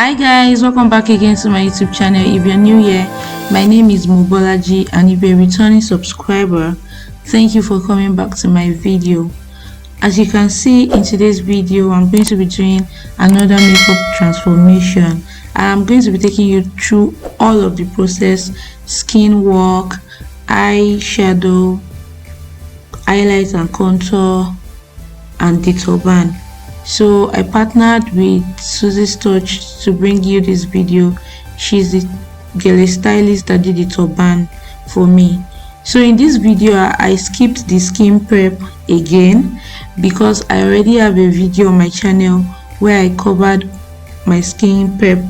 Hi guys, welcome back again to my YouTube channel. If you're new here, my name is Beautybybolaji, and if you're a returning subscriber, thank you for coming back to my video. As you can see in today's video, I'm going to be doing another makeup transformation. I'm going to be taking you through all of the process: skin work, eyeshadow, highlight and contour, and the turban. So I partnered with Susie's Touch to bring you this video. She's the girl stylist that did the turban for me. So in this video I skipped the skin prep again because I already have a video on my channel where I covered my skin prep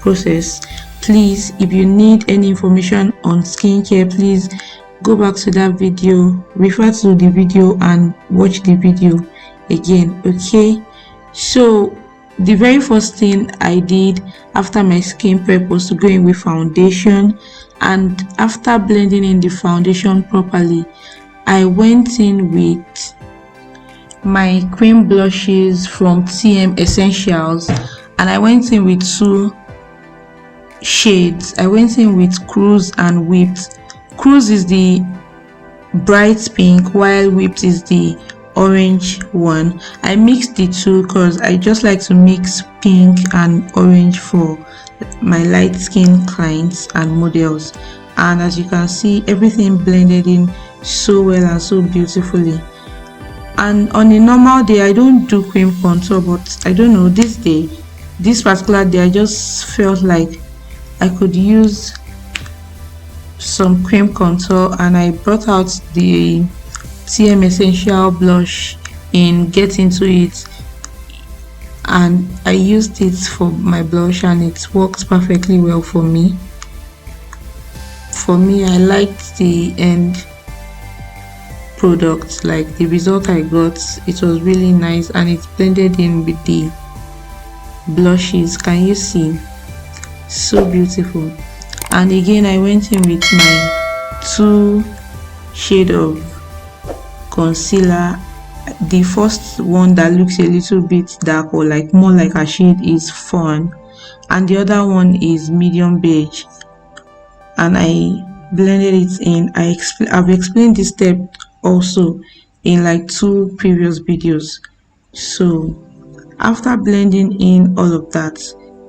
process. Please, if you need any information on skincare, please go back to that video, refer to the video and watch the video again. Okay, so the very first thing I did after my skin prep was to go in with foundation, and after blending in the foundation properly, I went in with my cream blushes from TMessentials, and I went in with two shades. I went in with Cruise and Whipped. Cruise is the bright pink while Whipped is the orange one. I mixed the two because I just like to mix pink and orange for my light skin clients and models, and as you can see, everything blended in so well and so beautifully. And on a normal day I don't do cream contour, but I don't know, this particular day I just felt like I could use some cream contour, and I brought out the TMessential blush in Get Into It, and I used it for my blush and it worked perfectly well for me. I liked the end product, like the result I got. It was really nice and it blended in with the blushes. Can you see? So beautiful. And again I went in with my two shade of concealer. The first one that looks a little bit dark, or like more like a shade, is Fawn, and the other one is medium beige, and I blended it in. I've explained this step also in like two previous videos. So after blending in all of that,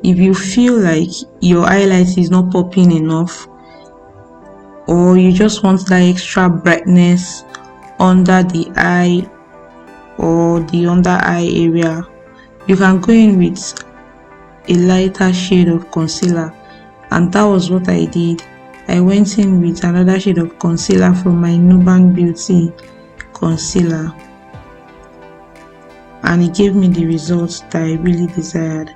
if you feel like your highlight is not popping enough, or you just want that extra brightness under the eye or the under eye area, you can go in with a lighter shade of concealer, and that was what I did. I went in with another shade of concealer from my Nuban Beauty concealer, and it gave me the results that I really desired.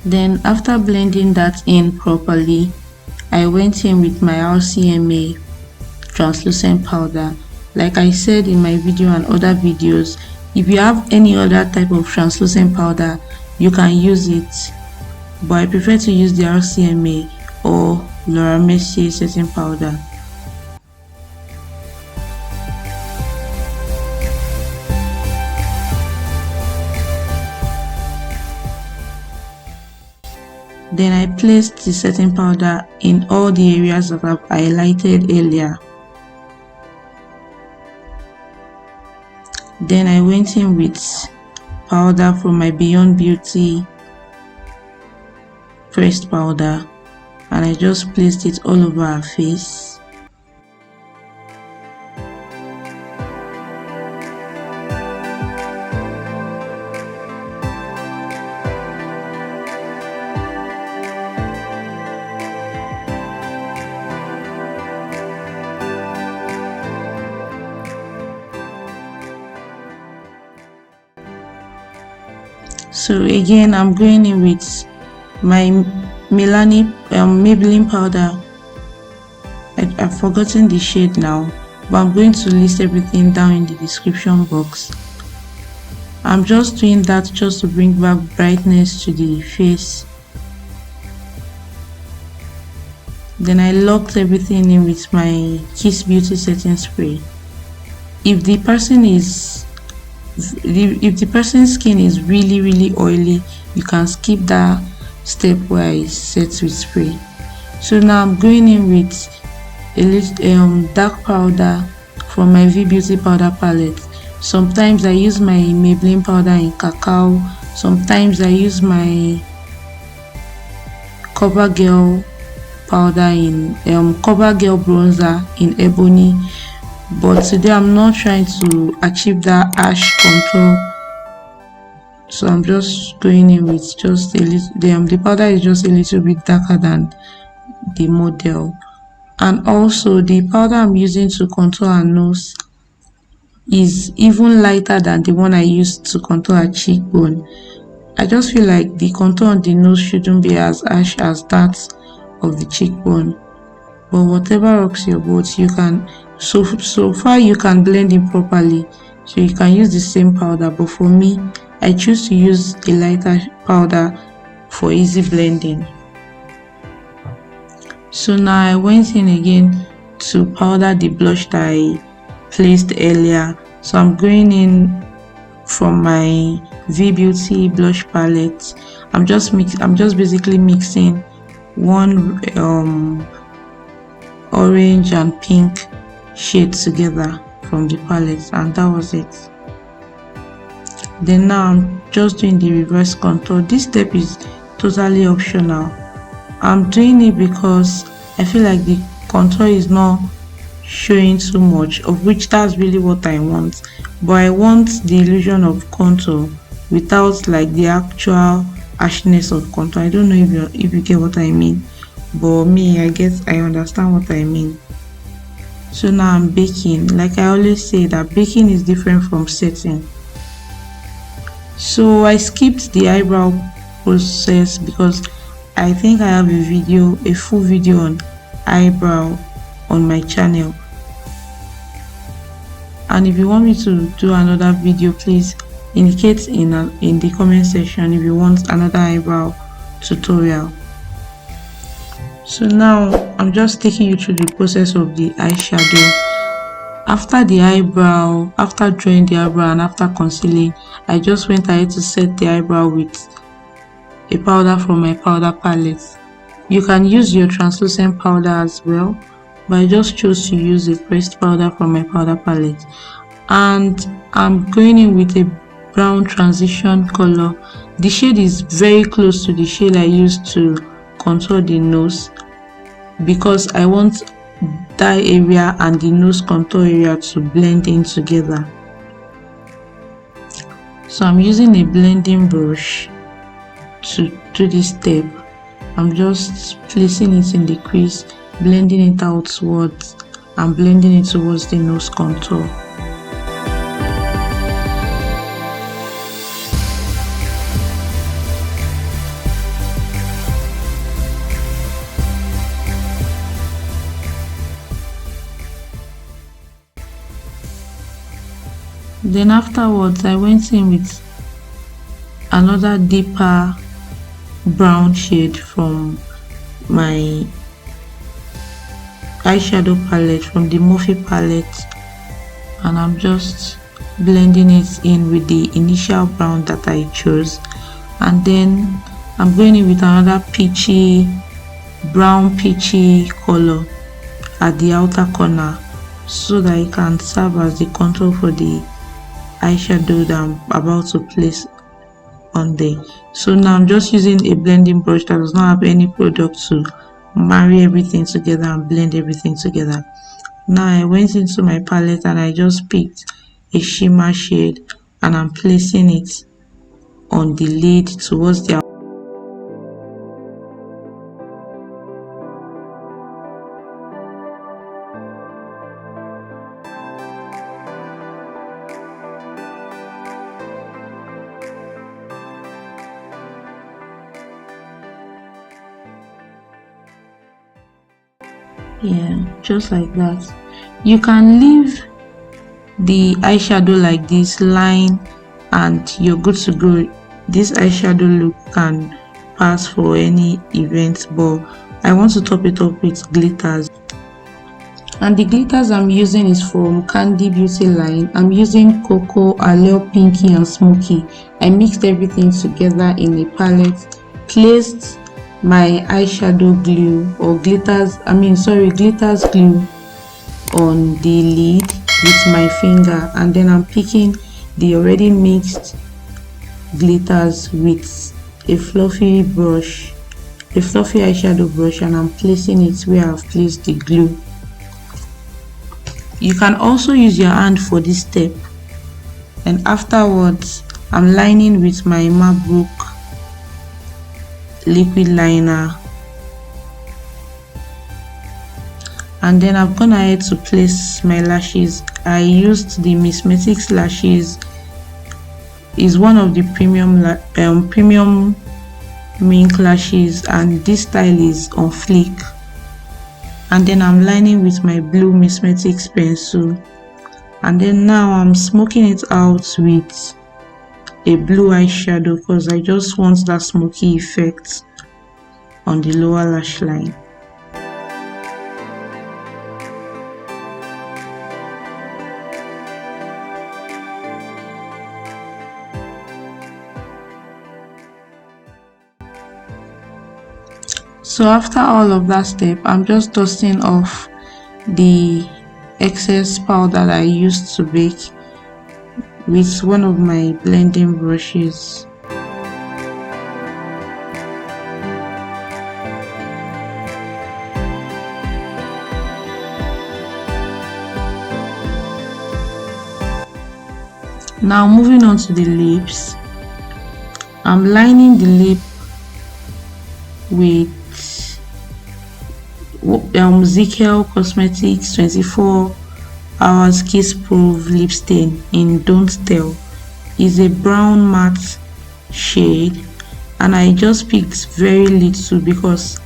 Then after blending that in properly, I went in with my RCMA translucent powder. Like I said in my video and other videos, if you have any other type of translucent powder, you can use it, but I prefer to use the RCMA or Laura Mercier setting powder. Then I placed the setting powder in all the areas that I've highlighted earlier. Then I went in with powder from my Beyond Beauty pressed powder, and I just placed it all over her face. So again, I'm going in with my Maybelline powder. I've forgotten the shade now, but I'm going to list everything down in the description box. I'm just doing that just to bring back brightness to the face. Then I locked everything in with my Kiss Beauty setting spray. If the person's skin is really oily, you can skip that step where I set with spray. So now I'm going in with a little dark powder from my V Beauty powder palette. Sometimes I use my Maybelline powder in cacao, sometimes I use my CoverGirl powder in CoverGirl bronzer in ebony, but today I'm not trying to achieve that ash contour, so I'm just going in with just a little. The powder is just a little bit darker than the model, and also the powder I'm using to contour her nose is even lighter than the one I used to contour her cheekbone. I just feel like the contour on the nose shouldn't be as harsh as that of the cheekbone, but whatever rocks your boat, you can so far you can blend it properly, so you can use the same powder. But for me, I choose to use a lighter powder for easy blending. So now I went in again to powder the blush that I placed earlier. So I'm going in from my V Beauty blush palette. I'm just basically mixing one orange and pink shade together from the palette, and that was it. Then now I'm just doing the reverse contour. This step is totally optional. I'm doing it because I feel like the contour is not showing too much, of which that's really what I want, but I want the illusion of contour without like the actual harshness of contour. I don't know if you get what I mean, but me, I guess I understand what I mean. So now I'm baking. Like I always say, that baking is different from setting. So I skipped the eyebrow process because I think I have a full video on eyebrow on my channel, and if you want me to do another video, please indicate in the comment section if you want another eyebrow tutorial. So now I'm just taking you through the process of the eyeshadow. After drawing the eyebrow and after concealing, I just went ahead to set the eyebrow with a powder from my powder palette. You can use your translucent powder as well, but I just chose to use a pressed powder from my powder palette. And I'm going in with a brown transition color. The shade is very close to the shade I used to contour the nose, because I want that area and the nose contour area to blend in together. So I'm using a blending brush to do this step. I'm just placing it in the crease, blending it outwards and blending it towards the nose contour. Then afterwards, I went in with another deeper brown shade from my eyeshadow palette, from the Morphe palette, and I'm just blending it in with the initial brown that I chose. And then I'm going in with another brown peachy color at the outer corner, so that it can serve as the contour for the eyeshadow that I'm about to place on there. So now I'm just using a blending brush that does not have any product to marry everything together and blend everything together. Now I went into my palette and I just picked a shimmer shade and I'm placing it on the lid towards the Yeah, just like that. You can leave the eyeshadow like this line and you're good to go. This eyeshadow look can pass for any event, but I want to top it up with glitters. And the glitters I'm using is from Candy Beautyline. I'm using Coco Allure Pinky and Smokey. I mixed everything together in a palette, placed my eyeshadow glue or glitters glue on the lid with my finger, and then I'm picking the already mixed glitters with a fluffy eyeshadow brush, and I'm placing it where I've placed the glue. You can also use your hand for this step, and afterwards I'm lining with my MacBook liquid liner, and then I've gone ahead to place my lashes. I used the Msmetics Lashes. Is one of the premium mink lashes, and this style is on fleek. And then I'm lining with my blue Msmetics pencil, and then now I'm smoking it out with a blue eyeshadow because I just want that smoky effect on the lower lash line. So after all of that step, I'm just dusting off the excess powder that I used to bake with one of my blending brushes. Now moving on to the lips, I'm lining the lip with Zikel Cosmetics 24 hours kiss proof lip stain in Don't Tell. Is a brown matte shade, and I just picked very little because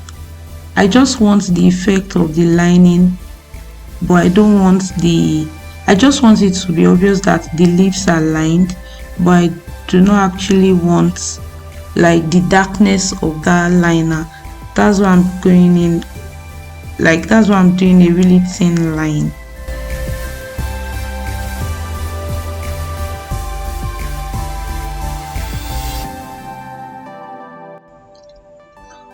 I just want the effect of the lining, but I just want it to be obvious that the lips are lined, but I do not actually want like the darkness of that liner. That's why I'm going in, like that's why I'm doing a really thin line.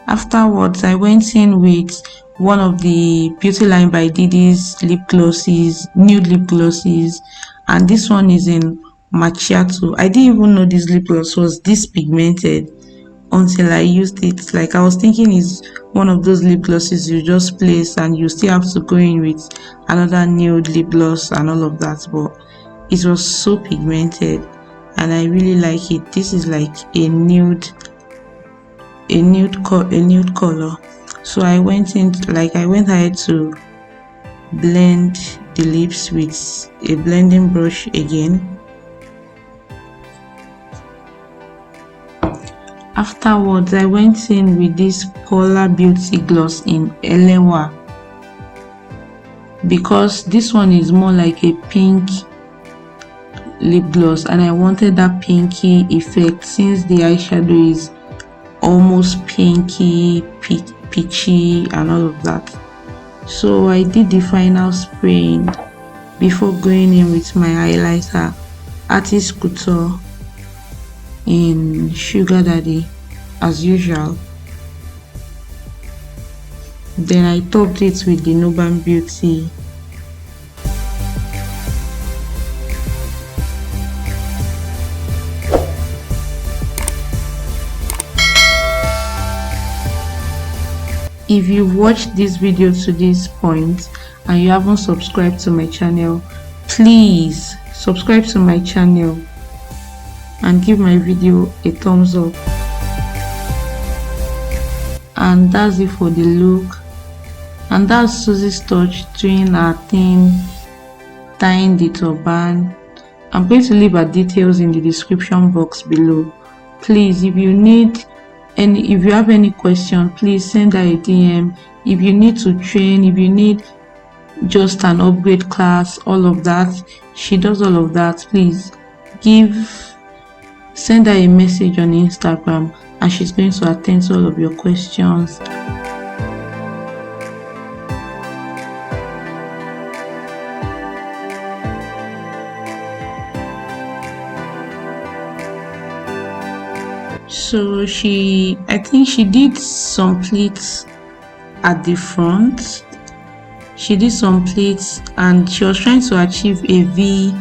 Afterwards, I went in with one of the Beautyline by Didi's lip glosses, nude lip glosses, and this one is in Macchiato. I didn't even know this lip gloss was this pigmented until I used it. Like I was thinking it's one of those lip glosses you just place and you still have to go in with another nude lip gloss and all of that, but it was so pigmented and I really like it. This is like a nude color. So I went ahead to blend the lips with a blending brush again. Afterwards, I went in with this Polar Beauty gloss in Elewa because this one is more like a pink lip gloss and I wanted that pinky effect since the eyeshadow is almost pinky, peachy and all of that. So I did the final spraying before going in with my highlighter, Artist Couture in Sugar Daddy as usual. Then I topped it with the Nuban Beauty. If you've watched this video to this point and you haven't subscribed to my channel, please subscribe to my channel and give my video a thumbs up. And that's it for the look, and that's Susie's touch doing her thing, tying the turban. I'm going to leave her details in the description box below. Please, if you have any question, please send her a DM. if you need to train, if you need just an upgrade class, all of that, she does all of that. Please send her a message on Instagram and she's going to attend to all of your questions. So I think she did some pleats at the front. She did some pleats and she was trying to achieve a V,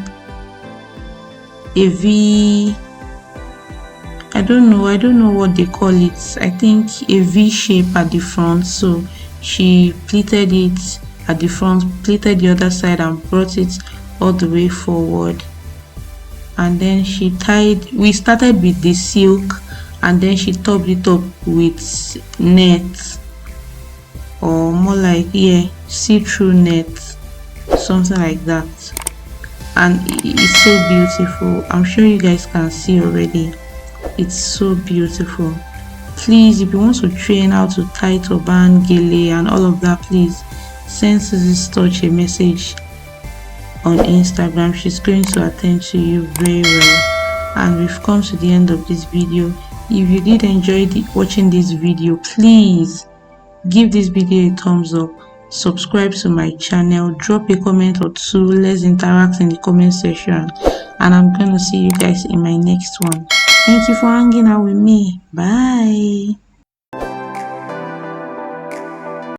I don't know what they call it. I think a V shape at the front. So she pleated it at the front, pleated the other side and brought it all the way forward. And then we started with the silk and then she topped it up with net, or more like, yeah, see-through net, something like that. And it's so beautiful. I'm sure you guys can see already. It's so beautiful. Please, if you want to train how to tie turban, gele and all of that, please send Susie's Touch a message on Instagram. She's going to attend to you very well. And we've come to the end of this video. If you did enjoy watching this video, please give this video a thumbs up, subscribe to my channel, drop a comment or two, let's interact in the comment section, and I'm gonna see you guys in my next one. Thank you for hanging out with me. Bye.